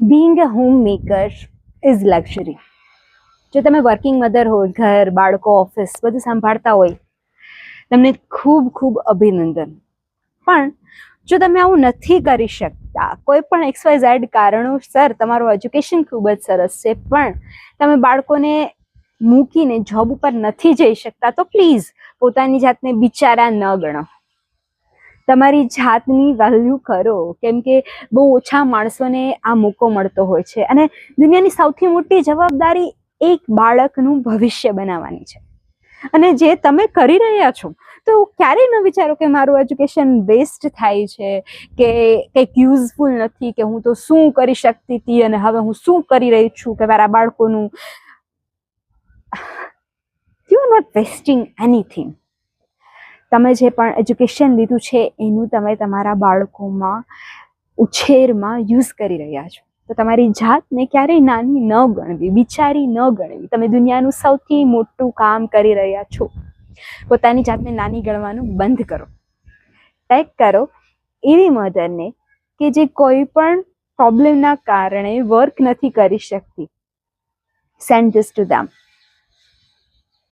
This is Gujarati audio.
Being a home maker is luxury. જો તમે વર્કિંગ મધર હોય, ઘર, બાળકો, ઓફિસ બધું સંભાળતા હોય, તમને ખૂબ ખૂબ અભિનંદન. પણ જો તમે આવું નથી કરી શકતા, કોઈ પણ XYZ કારણોસર તમારું એજ્યુકેશન ખૂબ જ સરસ છે, પણ તમે બાળકોને મૂકીને જોબ ઉપર નથી જઈ શકતા, તો પ્લીઝ પોતાની જાતને બિચારા ન ગણો. તમારી જાતની વેલ્યુ કરો, કેમ કે બહુ ઓછા માણસોને આ મોકો મળતો હોય છે, અને દુનિયાની સૌથી મોટી જવાબદારી એક બાળકનું ભવિષ્ય બનાવવાની છે. અને જે તમે કરી રહ્યા છો, તો ક્યારેય ન વિચારો કે મારું એજ્યુકેશન વેસ્ટ થાય છે, કે કંઈક યુઝફુલ નથી, કે હું તો શું કરી શકતી હતી અને હવે હું શું કરી રહી છું કે મારા બાળકોનું. You are not wasting anything. તમે જે પણ એજ્યુકેશન લીધું છે એનું તમે તમારા બાળકોમાં ઉછેરમાં યુઝ કરી રહ્યા છો. તો તમારી જાતને ક્યારેય નાની ન ગણવી, બિચારી ન ગણવી. તમે દુનિયાનું સૌથી મોટું કામ કરી રહ્યા છો. પોતાની જાતને નાની ગણવાનું બંધ કરો. ટેગ કરો એવી મધરને કે જે કોઈ પણ પ્રોબ્લેમના કારણે વર્ક નથી કરી શકતી. Send this to them.